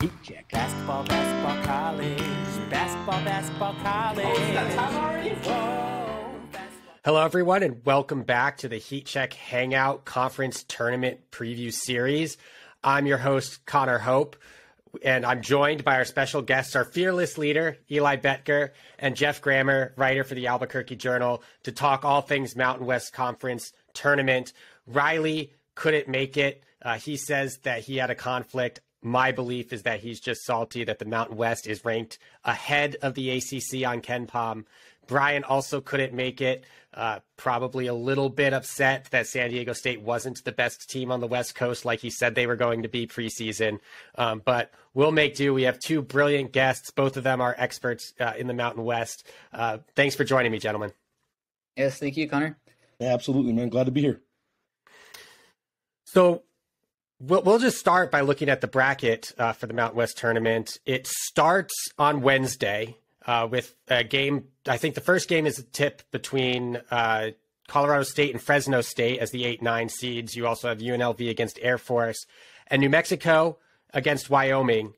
Heat check. Basketball, basketball, college. Basketball, basketball, college. Oh, is that time already? Whoa. Hello, everyone, and welcome back to the Heat Check Hangout Conference Tournament Preview Series. I'm your host, Connor Hope, and I'm joined by our special guests, our fearless leader, Eli Boettger, and Geoff Grammer, writer for the Albuquerque Journal, to talk all things Mountain West Conference Tournament. Riley couldn't make it. He says that he had a conflict. My belief is that he's just salty that the Mountain West is ranked ahead of the ACC on KenPom. Brian also couldn't make it, probably a little bit upset that San Diego State wasn't the best team on the West Coast like he said they were going to be preseason. But we'll make do. We have two brilliant guests. Both of them are experts in the Mountain West. Thanks for joining me, gentlemen. Yes, thank you, Connor. Yeah, absolutely, man. Glad to be here. So we'll just start by looking at the bracket for the Mountain West tournament. It starts on Wednesday with a game. I think the first game is a tip between Colorado State and Fresno State as the 8-9 seeds. You also have UNLV against Air Force and New Mexico against Wyoming.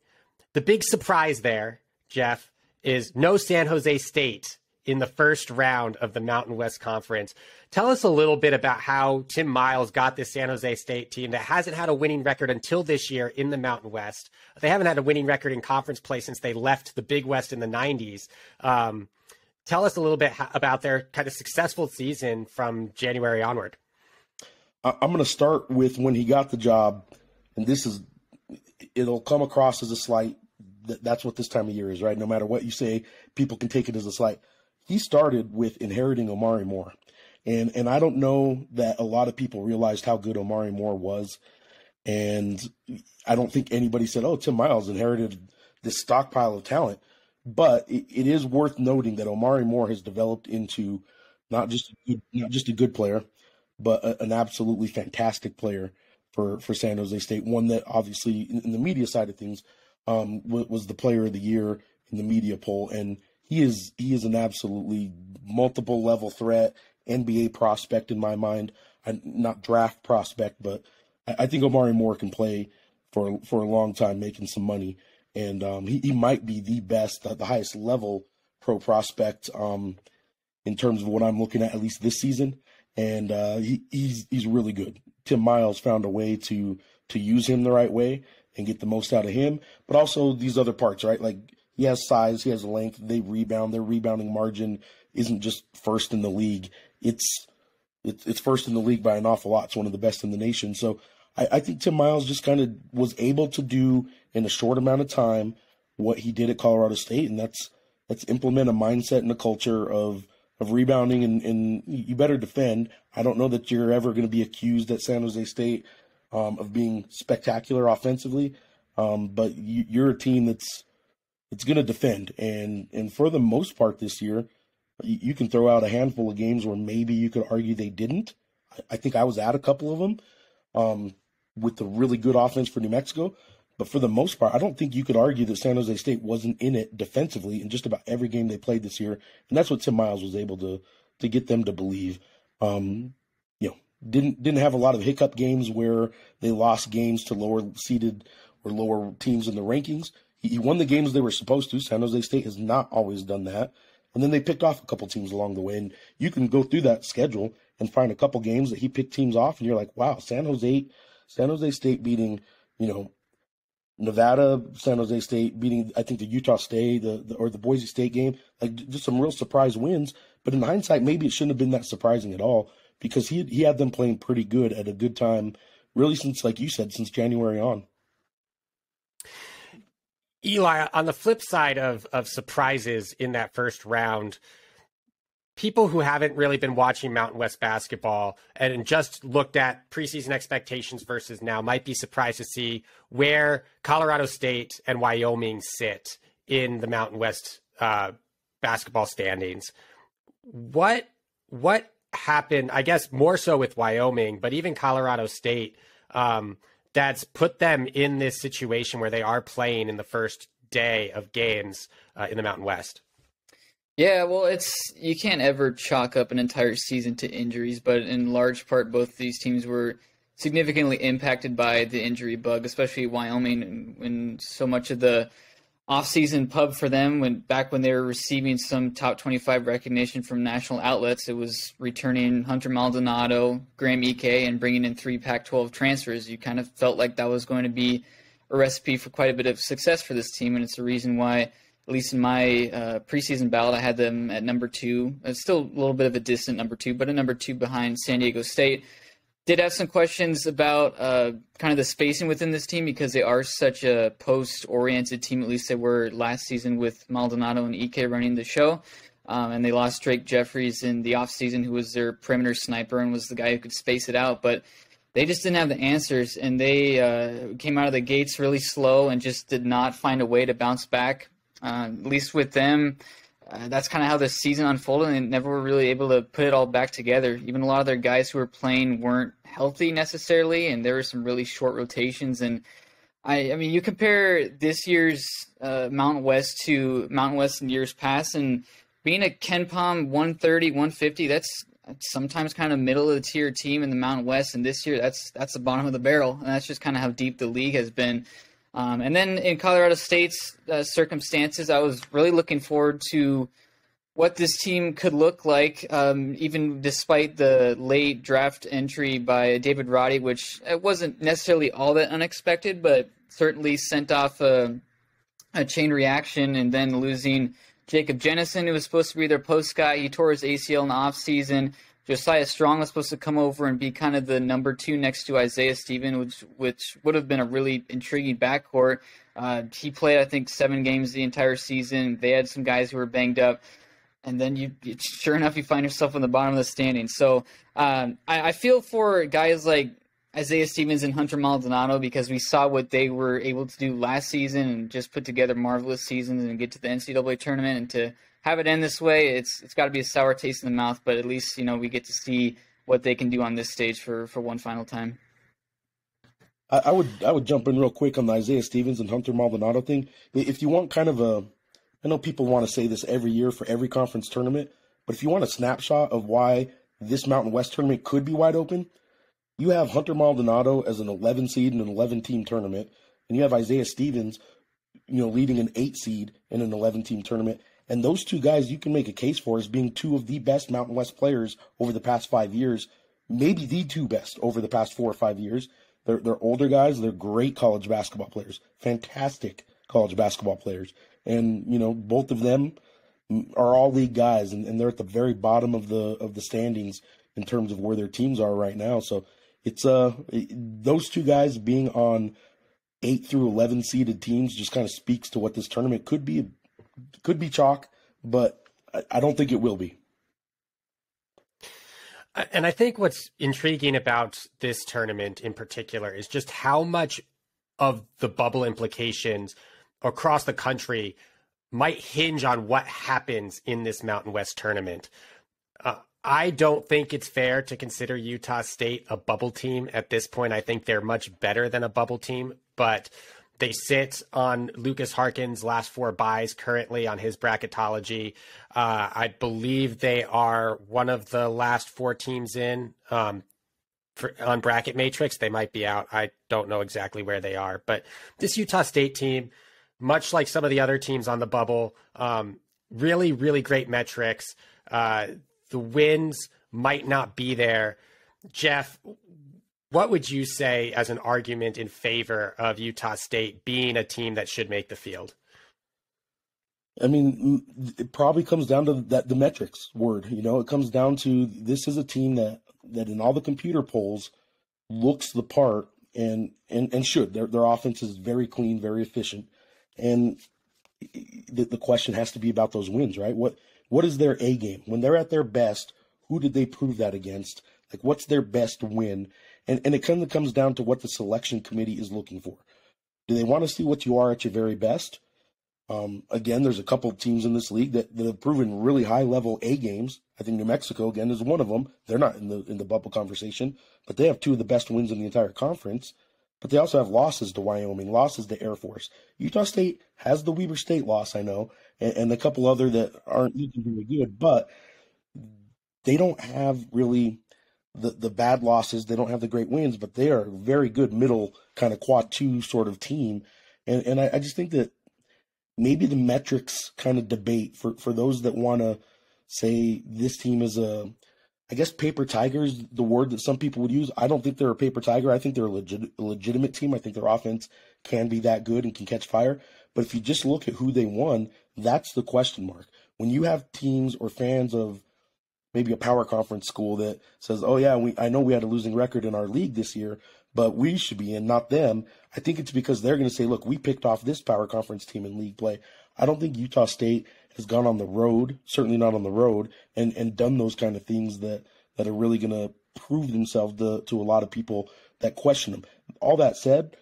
The big surprise there, Geoff, is no San Jose State in the first round of the Mountain West Conference. Tell us a little bit about how Tim Miles got this San Jose State team that hasn't had a winning record until this year in the Mountain West. They haven't had a winning record in conference play since they left the Big West in the 90s. Tell us a little bit about their kind of successful season from January onward. I'm going to start with when he got the job, and it'll come across as a slight. That's what this time of year is, right? No matter what you say, people can take it as a slight. He started with inheriting Omari Moore. And I don't know that a lot of people realized how good Omari Moore was. And I don't think anybody said, oh, Tim Miles inherited this stockpile of talent. But it is worth noting that Omari Moore has developed into not just a good player, but an absolutely fantastic player for San Jose State. One that obviously in the media side of things was the player of the year in the media poll. And he is an absolutely multiple level threat, NBA prospect in my mind. Not draft prospect, but I think Omari Moore can play for a long time, making some money. And he might be the best, the highest level pro prospect in terms of what I'm looking at least this season. And he's really good. Tim Miles found a way to use him the right way and get the most out of him, but also these other parts, right? Like, he has size, he has length, they rebound. Their rebounding margin isn't just first in the league. It's first in the league by an awful lot. It's one of the best in the nation. So I think Tim Miles just kind of was able to do in a short amount of time what he did at Colorado State, and that's implement a mindset and a culture of rebounding, and you better defend. I don't know that you're ever going to be accused at San Jose State of being spectacular offensively, but you're a team that's going to defend. And for the most part this year, you can throw out a handful of games where maybe you could argue they didn't. I think I was at a couple of them with the really good offense for New Mexico. But for the most part, I don't think you could argue that San Jose State wasn't in it defensively in just about every game they played this year. And that's what Tim Miles was able to get them to believe. Didn't have a lot of hiccup games where they lost games to lower seeded or lower teams in the rankings. He won the games they were supposed to. San Jose State has not always done that. And then they picked off a couple teams along the way. And you can go through that schedule and find a couple games that he picked teams off, and you're like, wow, San Jose State beating, Nevada, San Jose State beating, I think, the Utah State, or the Boise State game, like just some real surprise wins. But in hindsight, maybe it shouldn't have been that surprising at all, because he had them playing pretty good at a good time, really since, like you said, since January on. Eli, on the flip side of surprises in that first round, people who haven't really been watching Mountain West basketball and just looked at preseason expectations versus now might be surprised to see where Colorado State and Wyoming sit in the Mountain West basketball standings. What happened, I guess more so with Wyoming, but even Colorado State, that's put them in this situation where they are playing in the first day of games in the Mountain West? Yeah, well, you can't ever chalk up an entire season to injuries, but in large part, both these teams were significantly impacted by the injury bug, especially Wyoming, and so much of the off-season pub for them when they were receiving some top 25 recognition from national outlets. It was returning Hunter Maldonado, Graham Ike, and bringing in 3 Pac-12 transfers. You kind of felt like that was going to be a recipe for quite a bit of success for this team, and it's the reason why, at least in my preseason ballot, I had them at number 2. It's still a little bit of a distant number 2, but a number 2 behind San Diego State. Did have some questions about kind of the spacing within this team because they are such a post-oriented team. At least they were last season with Maldonado and Ike running the show. And they lost Drake Jeffries in the offseason, who was their perimeter sniper and was the guy who could space it out. But they just didn't have the answers, and they came out of the gates really slow and just did not find a way to bounce back. At least with them, that's kind of how the season unfolded, and never were really able to put it all back together. Even a lot of their guys who were playing weren't healthy necessarily, and there were some really short rotations. And I mean, you compare this year's Mountain West to Mountain West in years past, and being a KenPom 130, 150, that's sometimes kind of middle of the tier team in the Mountain West, and this year that's the bottom of the barrel, and that's just kind of how deep the league has been. And then in Colorado State's circumstances, I was really looking forward to what this team could look like, even despite the late draft entry by David Roddy, which it wasn't necessarily all that unexpected, but certainly sent off a chain reaction, and then losing Jacob Jennison, who was supposed to be their post guy. He tore his ACL in the offseason. Josiah Strong was supposed to come over and be kind of the number 2 next to Isaiah Stevens, which would have been a really intriguing backcourt. He played, I think, 7 games the entire season. They had some guys who were banged up. And then sure enough, you find yourself on the bottom of the standings. So I feel for guys like Isaiah Stevens and Hunter Maldonado, because we saw what they were able to do last season and just put together marvelous seasons and get to the NCAA tournament. And to have it end this way, it's got to be a sour taste in the mouth. But at least, we get to see what they can do on this stage for one final time. I would jump in real quick on the Isaiah Stevens and Hunter Maldonado thing. If you want kind of I know people want to say this every year for every conference tournament, but if you want a snapshot of why this Mountain West tournament could be wide open, you have Hunter Maldonado as an 11 seed in an 11-team tournament, and you have Isaiah Stevens, leading an 8 seed in an 11-team tournament. And those two guys you can make a case for as being 2 of the best Mountain West players over the past 5 years, maybe the 2 best over the past 4 or 5 years. They're older guys. They're great college basketball players, fantastic college basketball players. And, both of them are all league guys, and they're at the very bottom of the standings in terms of where their teams are right now. So it's those 2 guys being on 8 through 11 seeded teams just kind of speaks to what this tournament could be. Could be chalk, but I don't think it will be. And I think what's intriguing about this tournament in particular is just how much of the bubble implications across the country might hinge on what happens in this Mountain West tournament. I don't think it's fair to consider Utah State a bubble team at this point. I think they're much better than a bubble team, but they sit on Lucas Harkin's last 4 buys currently on his bracketology. I believe they are one of the last 4 teams in on Bracket Matrix. They might be out. I don't know exactly where they are. But this Utah State team, much like some of the other teams on the bubble, really, really great metrics. The wins might not be there. Geoff, what would you say as an argument in favor of Utah State being a team that should make the field? I mean, it probably comes down to the metrics word. It comes down to this is a team that in all the computer polls looks the part and should. Their offense is very clean, very efficient. And the question has to be about those wins, right? What is their A game? When they're at their best, who did they prove that against? Like, what's their best win? And it kind of comes down to what the selection committee is looking for. Do they want to see what you are at your very best? Again, there's a couple of teams in this league that have proven really high-level A games. I think New Mexico, again, is one of them. They're not in the bubble conversation, but they have 2 of the best wins in the entire conference. But they also have losses to Wyoming, losses to Air Force. Utah State has the Weber State loss, I know, and a couple other that aren't looking very good, but they don't have really the bad losses. They don't have the great wins, but they are a very good middle kind of quad two sort of team. And I just think that maybe the metrics kind of debate for those that want to say this team is I guess paper tiger is the word that some people would use. I don't think they're a paper tiger. I think they're a legitimate team. I think their offense can be that good and can catch fire. But if you just look at who they won, that's the question mark. When you have teams or fans of maybe a power conference school that says, oh, yeah, I know we had a losing record in our league this year, but we should be in, not them. I think it's because they're going to say, look, we picked off this power conference team in league play. I don't think Utah State has gone on the road, certainly not on the road, and done those kind of things that are really going to prove themselves to a lot of people that question them. All that said,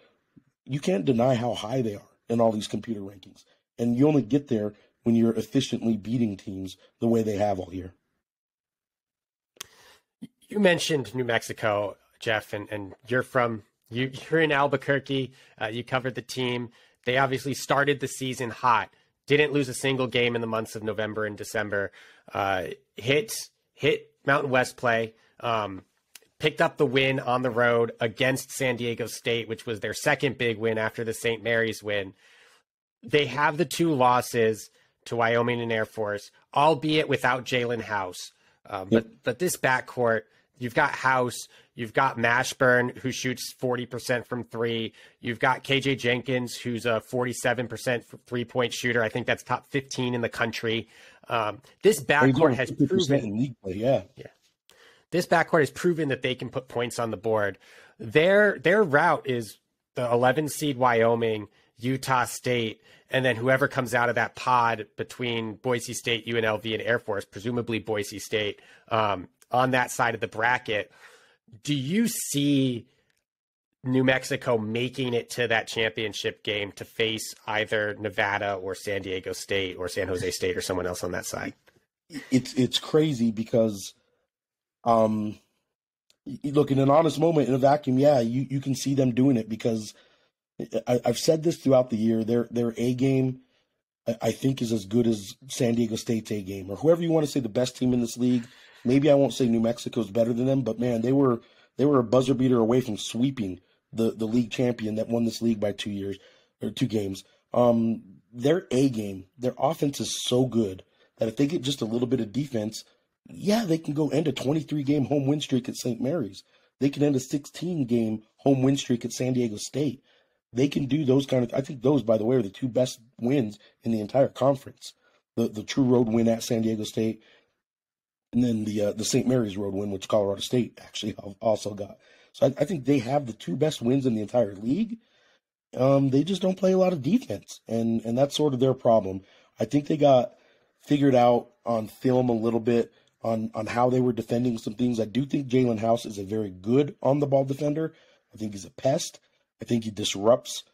you can't deny how high they are in all these computer rankings. And you only get there when you're efficiently beating teams the way they have all year. You mentioned New Mexico, Geoff, and you're in Albuquerque. You covered the team. They obviously started the season hot. Didn't lose a single game in the months of November and December. Hit Mountain West play. Picked up the win on the road against San Diego State, which was their second big win after the St. Mary's win. They have the 2 losses to Wyoming and Air Force, albeit without Jalen House. But this backcourt, you've got House, you've got Mashburn, who shoots 40% from 3. You've got KJ Jenkins, who's a 47% 3-point shooter. I think that's top 15 in the country. This backcourt has proven in league play, yeah. This backcourt has proven that they can put points on the board. Their route is the 11 seed Wyoming, Utah State, and then whoever comes out of that pod between Boise State, UNLV, and Air Force, presumably Boise State, on that side of the bracket. Do you see New Mexico making it to that championship game to face either Nevada or San Diego State or San Jose State or someone else on that side? It's crazy because, look, in an honest moment, in a vacuum, yeah, you can see them doing it because I've said this throughout the year. Their A game, I think, is as good as San Diego State's A game, or whoever you want to say the best team in this league. Maybe I won't say New Mexico's better than them, but man, they were a buzzer beater away from sweeping the league champion that won this league by 2 games. Their A game, their offense is so good that if they get just a little bit of defense, yeah, they can go end a 23-game home win streak at St. Mary's. They can end a 16-game home win streak at San Diego State. They can do those kind of. I think those, by the way, are the 2 best wins in the entire conference. The true road win at San Diego State, and then the St. Mary's road win, which Colorado State actually also got. So I think they have the 2 best wins in the entire league. They just don't play a lot of defense, and that's sort of their problem. I think they got figured out on film a little bit on how they were defending some things. I do think Jalen House is a very good on-the-ball defender. I think he's a pest. I think he disrupts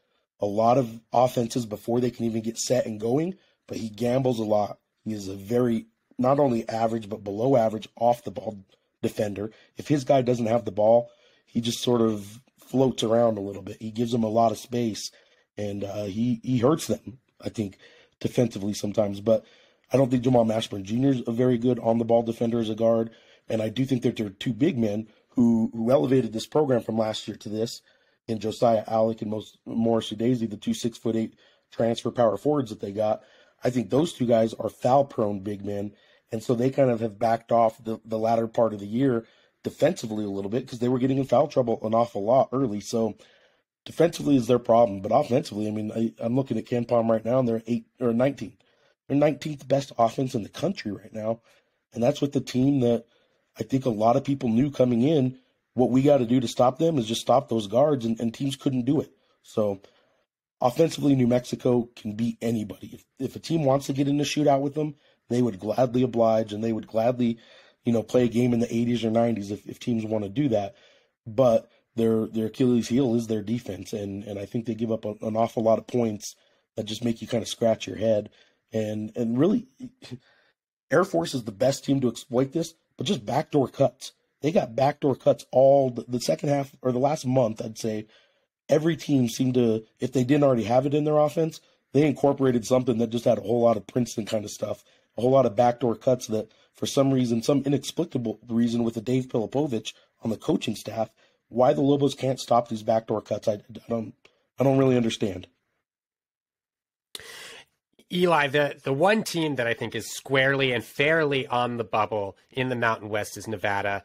a lot of offenses before they can even get set and going, but he gambles a lot. He is a very, not only average, but below average off-the-ball defender. If his guy doesn't have the ball, he just sort of floats around a little bit. He gives them a lot of space, and he hurts them, I think, defensively sometimes. But I don't think Jamal Mashburn Jr. is a very good on-the-ball defender as a guard, and I do think that there are 2 big men who elevated this program from last year to this, in Josiah Alec and Morris Udeze, the 2 6'8" transfer power forwards that they got. I think those 2 guys are foul-prone big men, and so they kind of have backed off the latter part of the year defensively a little bit because they were getting in foul trouble an awful lot early. So defensively is their problem, but offensively, I mean, I'm looking at KenPom right now, and they're 19th. They're 19th best offense in the country right now, and that's with the team that I think a lot of people knew coming in. What we got to do to stop them is just stop those guards, and teams couldn't do it. So offensively, New Mexico can beat anybody. If a team wants to get in a shootout with them, they would gladly oblige, and they would gladly, play a game in the 80s or 90s if teams want to do that. But their Achilles heel is their defense, and I think they give up an awful lot of points that just make you kind of scratch your head. And really, Air Force is the best team to exploit this, but just backdoor cuts. They got backdoor cuts all the second half, or the last month, I'd say. Every team seemed to, if they didn't already have it in their offense, they incorporated something that just had a whole lot of Princeton kind of stuff, a whole lot of backdoor cuts that, for some reason, some inexplicable reason with the Dave Pilipovich on the coaching staff, why the Lobos can't stop these backdoor cuts, I don't really understand. Eli, the one team that I think is squarely and fairly on the bubble in the Mountain West is Nevada.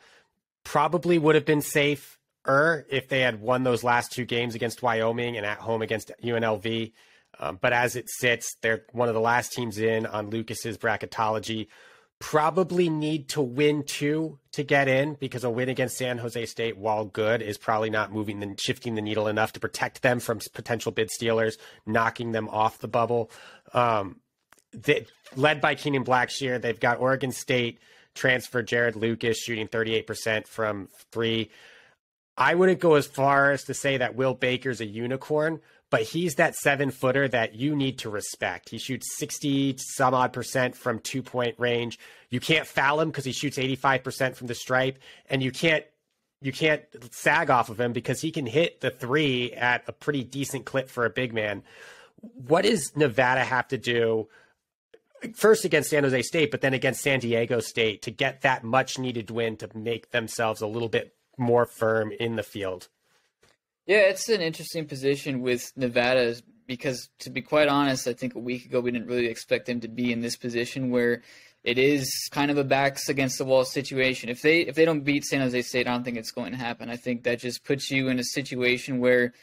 Probably would have been safer if they had won those last two games against Wyoming and at home against UNLV. But as it sits, they're one of the last teams in on Lucas's bracketology. Probably need to win two to get in, because a win against San Jose State, while good, is probably not shifting the needle enough to protect them from potential bid stealers, knocking them off the bubble. Led by Keenan Blackshear, they've got Oregon State transfer Jared Lucas shooting 38% from three. I wouldn't go as far as to say that Will Baker's a unicorn, but he's that 7-footer that you need to respect. He shoots 60 some odd percent from 2-point range. You can't foul him because he shoots 85% from the stripe, and you can't sag off of him because he can hit the three at a pretty decent clip for a big man. What does Nevada have to do first against San Jose State, but then against San Diego State to get that much needed win to make themselves a little bit more firm in the field? Yeah, it's an interesting position with Nevada because, to be quite honest, I think a week ago we didn't really expect them to be in this position where it is kind of a backs against the wall situation. If they don't beat San Jose State, I don't think it's going to happen. I think that just puts you in a situation where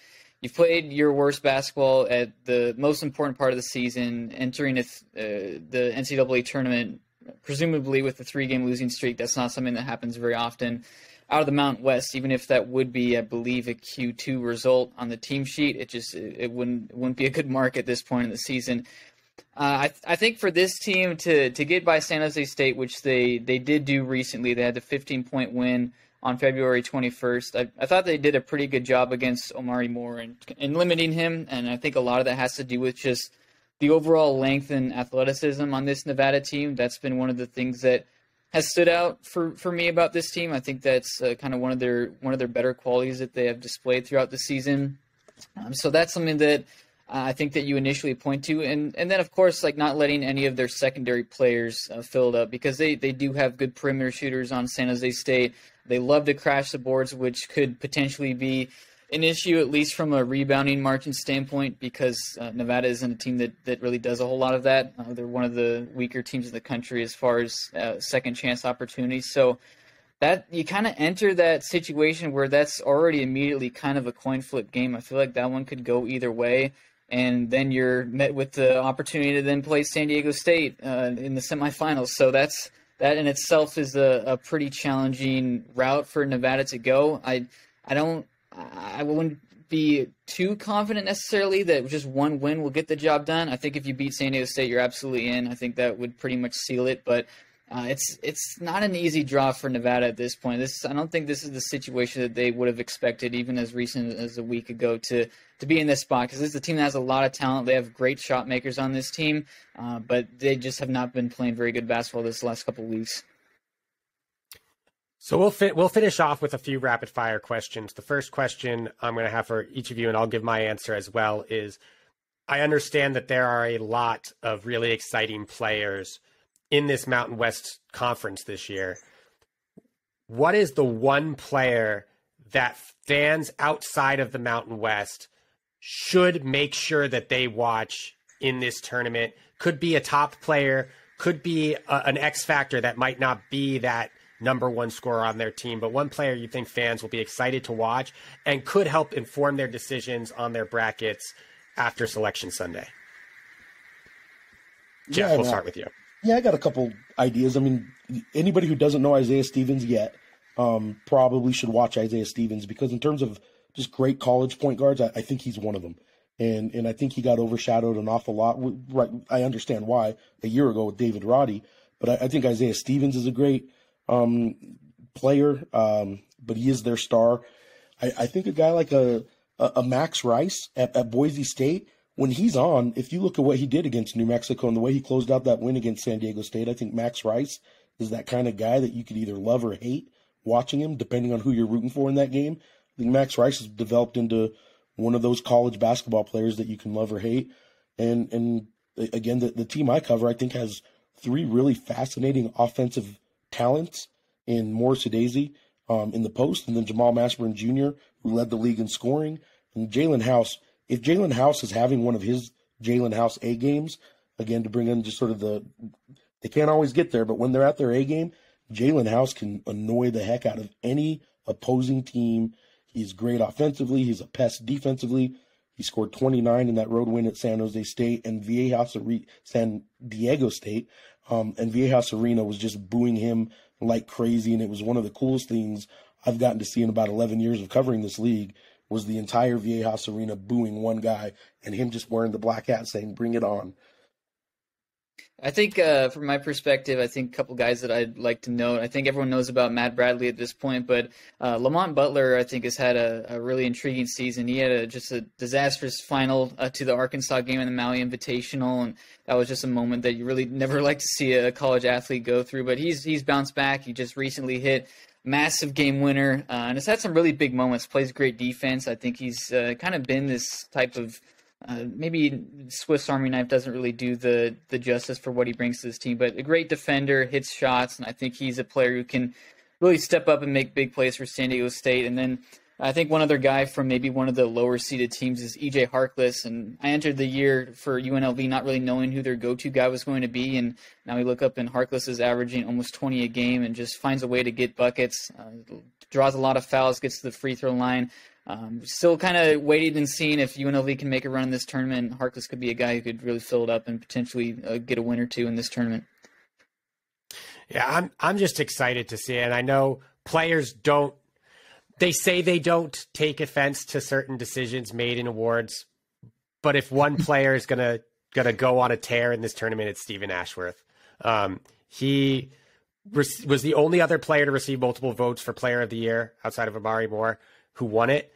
you've played your worst basketball at the most important part of the season, entering the NCAA tournament, presumably with a 3-game losing streak. That's not something that happens very often out of the Mountain West. Even if that would be, I believe, a Q2 result on the team sheet, it wouldn't be a good mark at this point in the season. I think for this team to get by San Jose State, which they did do recently, they had the 15-point win on February 21st. I thought they did a pretty good job against Omari Moore in limiting him, and I think a lot of that has to do with just the overall length and athleticism on this Nevada team. That's been one of the things that has stood out for me about this team. I think that's kind of one of their better qualities that they have displayed throughout the season. So that's something that I think that you initially point to, and then of course, like, not letting any of their secondary players fill it up, because they do have good perimeter shooters on San Jose State. They love to crash the boards, which could potentially be an issue, at least from a rebounding margin standpoint, because Nevada isn't a team that really does a whole lot of that. They're one of the weaker teams in the country as far as second chance opportunities. So that you kind of enter that situation where that's already immediately kind of a coin flip game. I feel like that one could go either way. And then you're met with the opportunity to then play San Diego State in the semifinals. So that in itself is a pretty challenging route for Nevada to go. I wouldn't be too confident necessarily that just one win will get the job done. I think if you beat San Diego State, you're absolutely in. I think that would pretty much seal it. But it's not an easy draw for Nevada at this point. I don't think this is the situation that they would have expected even as recent as a week ago to be in this spot, because this is a team that has a lot of talent. They have great shot makers on this team, but they just have not been playing very good basketball this last couple of weeks. So we'll finish off with a few rapid fire questions. The first question I'm going to have for each of you, and I'll give my answer as well, is I understand that there are a lot of really exciting players in this Mountain West Conference this year. What is the one player that fans outside of the Mountain West should make sure that they watch in this tournament? Could be a top player, could be an X factor that might not be that number one scorer on their team, but one player you think fans will be excited to watch and could help inform their decisions on their brackets after Selection Sunday. Geoff, we'll start with you. Yeah, I got a couple ideas. I mean, anybody who doesn't know Isaiah Stevens yet probably should watch Isaiah Stevens, because in terms of just great college point guards, I think he's one of them. And I think he got overshadowed an awful lot. Right, I understand why a year ago with David Roddy, but I think Isaiah Stevens is a great player, but he is their star. I think a guy like a Max Rice at Boise State, when he's on, if you look at what he did against New Mexico and the way he closed out that win against San Diego State, I think Max Rice is that kind of guy that you could either love or hate watching him, depending on who you're rooting for in that game. I think Max Rice has developed into one of those college basketball players that you can love or hate. And again, the team I cover, I think, has three really fascinating offensive talents in Morris Udeze, in the post, and then Jamal Mashburn Jr., who led the league in scoring, and Jalen House. If Jalen House is having one of his Jalen House A games, again, to bring in just sort of they can't always get there, but when they're at their A game, Jalen House can annoy the heck out of any opposing team. He's great offensively. He's a pest defensively. He scored 29 in that road win at San Jose State and San Diego State. And Viejas Arena was just booing him like crazy. And it was one of the coolest things I've gotten to see in about 11 years of covering this league, was the entire Viejas Arena booing one guy and him just wearing the black hat saying, "Bring it on." I think from my perspective, I think a couple guys that I'd like to note. I think everyone knows about Matt Bradley at this point, but Lamont Butler, I think, has had a really intriguing season. He had just a disastrous final to the Arkansas game in the Maui Invitational, and that was just a moment that you really never like to see a college athlete go through. But he's bounced back. He just recently hit massive game winner, and has had some really big moments. Plays great defense. I think he's kind of been this type of maybe Swiss Army knife doesn't really do the justice for what he brings to this team, but a great defender, hits shots, and I think he's a player who can really step up and make big plays for San Diego State. And then I think one other guy from maybe one of the lower seeded teams is EJ Harkless, and I entered the year for UNLV not really knowing who their go-to guy was going to be, and now we look up and Harkless is averaging almost 20 a game and just finds a way to get buckets, draws a lot of fouls, gets to the free throw line. Still kind of waiting and seeing if UNLV can make a run in this tournament. Harkless could be a guy who could really fill it up and potentially get a win or two in this tournament. Yeah, I'm just excited to see it. And I know players don't. They say they don't take offense to certain decisions made in awards, but if one player is gonna go on a tear in this tournament, it's Stephen Ashworth. He was the only other player to receive multiple votes for Player of the Year outside of Amari Moore, who won it,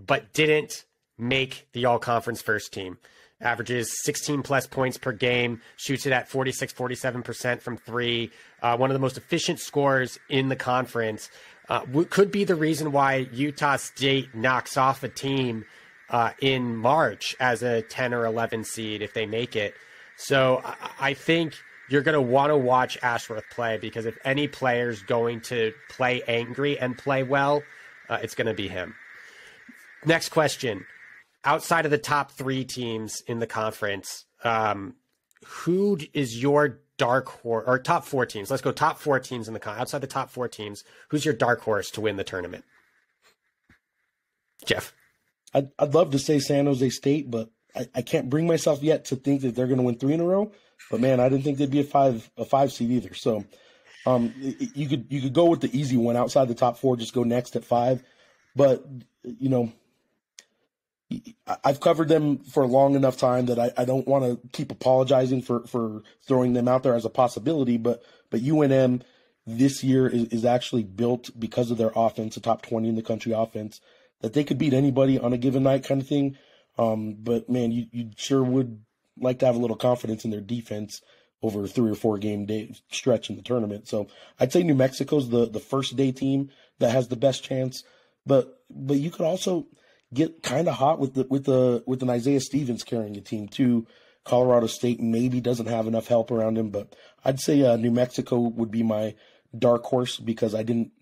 but didn't make the all-conference first team. Averages 16-plus points per game, shoots it at 47% from three, one of the most efficient scorers in the conference. Could be the reason why Utah State knocks off a team in March as a 10 or 11 seed if they make it. So I think you're going to want to watch Ashworth play, because if any player's going to play angry and play well, it's going to be him. Next question. Outside of the top three teams in the conference, who is your dark horse, or top four teams? Let's go top four teams in the outside the top four teams. Who's your dark horse to win the tournament? Geoff. I'd love to say San Jose State, but I can't bring myself yet to think that they're going to win 3 in a row. But man, I didn't think they'd be a five seed either. So you could go with the easy one outside the top four, just go next at 5. But you know, I've covered them for a long enough time that I don't want to keep apologizing for throwing them out there as a possibility. But UNM this year is actually built, because of their offense, a top 20 in the country offense, that they could beat anybody on a given night kind of thing. But man, you sure would like to have a little confidence in their defense over a 3 or 4 game day stretch in the tournament. So I'd say New Mexico's the first day team that has the best chance. But you could also get kind of hot with an Isaiah Stevens carrying a team too. Colorado State maybe doesn't have enough help around him, but I'd say New Mexico would be my dark horse, because I didn't,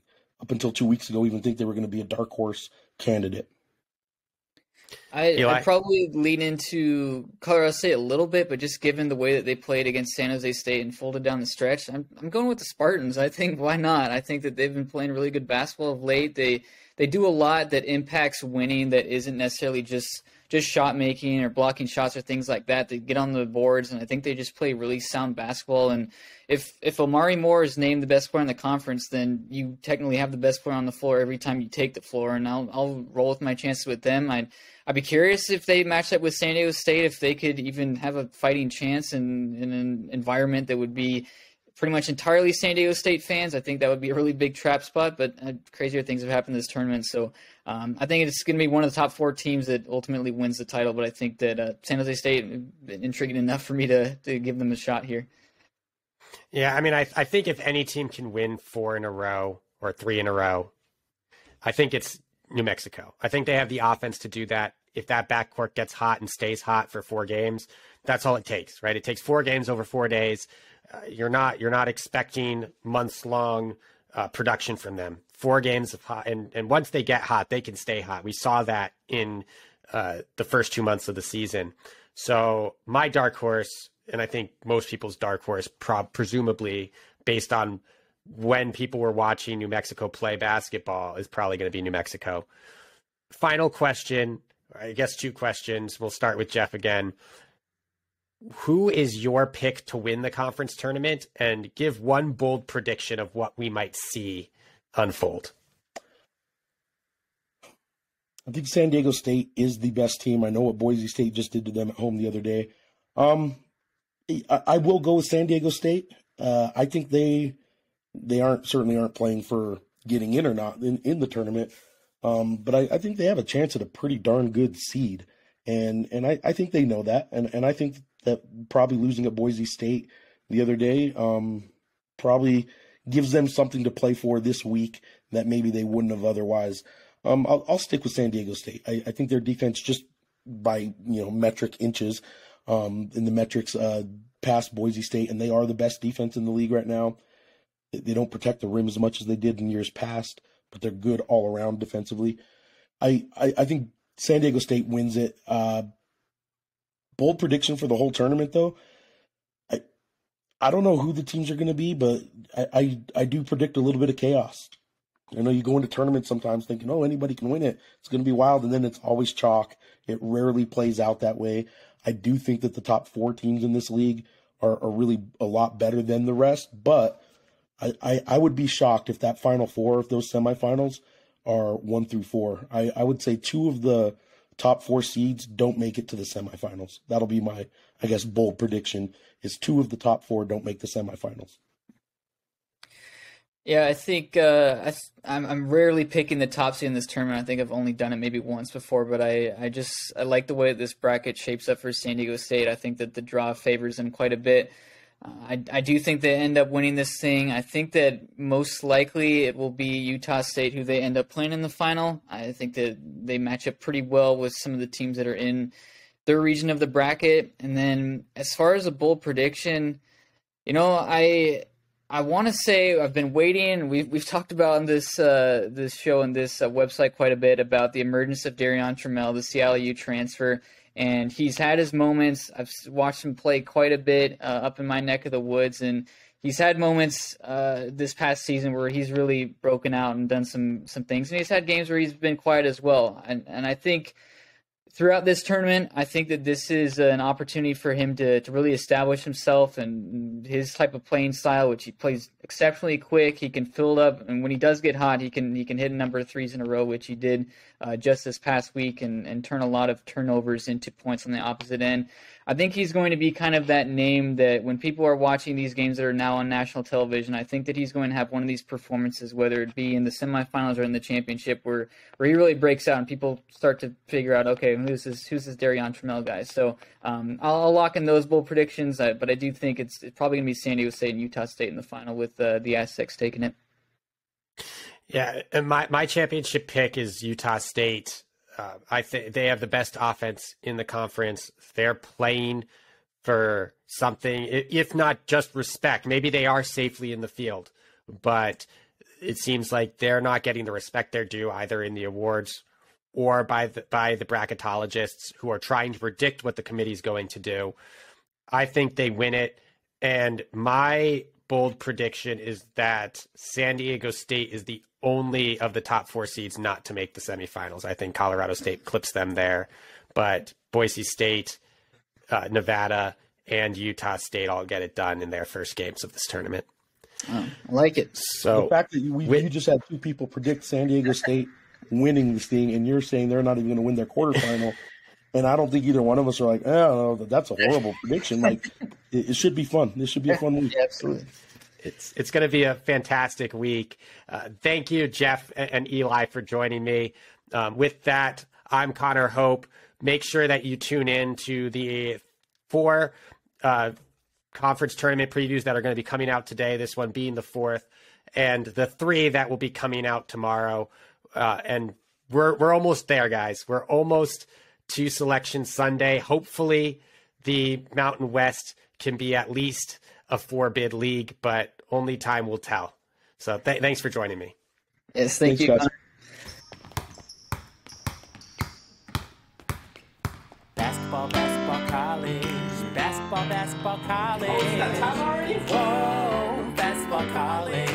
up until 2 weeks ago, even think they were going to be a dark horse candidate. I'd probably lean into Colorado State a little bit, but just given the way that they played against San Jose State and folded down the stretch, I'm going with the Spartans. I think, why not? I think that they've been playing really good basketball of late. They do a lot that impacts winning, that isn't necessarily just shot making or blocking shots or things like that. They get on the boards, and I think they just play really sound basketball. And if Omari Moore is named the best player in the conference, then you technically have the best player on the floor every time you take the floor. And I'll roll with my chances with them. I'd be curious if they match up with San Diego State, if they could even have a fighting chance in an environment that would be pretty much entirely San Diego State fans. I think that would be a really big trap spot, but crazier things have happened this tournament. So I think it's going to be one of the top 4 teams that ultimately wins the title, but I think that San Jose State been intriguing enough for me to give them a shot here. Yeah, I mean, I think if any team can win 4 in a row or 3 in a row, I think it's New Mexico. I think they have the offense to do that. If that backcourt gets hot and stays hot for 4 games, that's all it takes, right? It takes 4 games over 4 days. You're not expecting months long production from them. 4 games of hot, and once they get hot, they can stay hot. We saw that in the first 2 months of the season. So my dark horse, and I think most people's dark horse, presumably based on when people were watching New Mexico play basketball, is probably going to be New Mexico. Final question, I guess 2 questions. We'll start with Geoff again. Who is your pick to win the conference tournament? And give one bold prediction of what we might see unfold. I think San Diego State is the best team. I know what Boise State just did to them at home the other day. I will go with San Diego State. I think they certainly aren't playing for getting in or not in the tournament. But I think they have a chance at a pretty darn good seed. And I think they know that. And I think that probably losing at Boise State the other day probably gives them something to play for this week that maybe they wouldn't have otherwise. I'll stick with San Diego State. I think their defense, just by metric inches in the metrics, past Boise State, and they are the best defense in the league right now. They don't protect the rim as much as they did in years past, but they're good all around defensively. I think San Diego State wins it. Bold prediction for the whole tournament, though. I don't know who the teams are going to be, but I do predict a little bit of chaos. I know you go into tournaments sometimes thinking, oh, anybody can win it. It's going to be wild, and then it's always chalk. It rarely plays out that way. I do think that the top 4 teams in this league are really a lot better than the rest, but I would be shocked if that Final Four, if those semifinals are 1 through 4. I would say 2 of the top 4 seeds don't make it to the semifinals. That'll be my, I guess, bold prediction, is 2 of the top 4 don't make the semifinals. Yeah, I think I'm rarely picking the top seed in this tournament. I think I've only done it maybe once before, but I like the way that this bracket shapes up for San Diego State. I think that the draw favors them quite a bit. I do think they end up winning this thing. I think that most likely it will be Utah State who they end up playing in the final. I think that they match up pretty well with some of the teams that are in their region of the bracket. And then as far as a bold prediction, I want to say I've been waiting. We've talked about on this show and this website quite a bit about the emergence of Darion Trammell, the Seattle U transfer, and he's had his moments. I've watched him play quite a bit up in my neck of the woods, and he's had moments this past season where he's really broken out and done some things, and he's had games where he's been quiet as well. And I think throughout this tournament, I think that this is an opportunity for him to really establish himself and his type of playing style, which he plays exceptionally quick. He can fill it up, and when he does get hot, he can hit a number of threes in a row, which he did just this past week, and turn a lot of turnovers into points on the opposite end. I think he's going to be kind of that name that when people are watching these games that are now on national television, I think that he's going to have one of these performances, whether it be in the semifinals or in the championship, where he really breaks out and people start to figure out, okay, who's this Darion Trammell guy? So I'll lock in those bold predictions, but I do think it's probably going to be San Diego State and Utah State in the final with the Aztecs taking it. Yeah, and my championship pick is Utah State. I think they have the best offense in the conference. They're playing for something, if not just respect. Maybe they are safely in the field, but it seems like they're not getting the respect they're due either in the awards or by the bracketologists who are trying to predict what the committee is going to do. I think they win it, and my bold prediction is that San Diego State is the only of the top 4 seeds not to make the semifinals. I think Colorado State clips them there, but Boise State, Nevada, and Utah State all get it done in their first games of this tournament. Oh, I like it. So the fact that you just had 2 people predict San Diego State winning this thing, and you're saying they're not even going to win their quarterfinal, and I don't think either one of us are like, oh, that's a horrible prediction. Like, it should be fun. This should be a fun week. Yeah, absolutely. It's going to be a fantastic week. Thank you, Geoff and Eli, for joining me. With that, I'm Connor Hope. Make sure that you tune in to the 4 conference tournament previews that are going to be coming out today, this one being the 4th, and the 3 that will be coming out tomorrow. And we're almost there, guys. We're almost to Selection Sunday. Hopefully, the Mountain West can be at least a 4-bid league, but only time will tell. So thanks for joining me. Yes, thank you. Guys. Basketball, basketball, college. Basketball, basketball, college. Oh, is that time already? Whoa, basketball, college.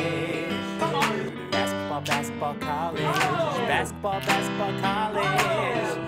Basketball, basketball, college. Basketball, basketball, college.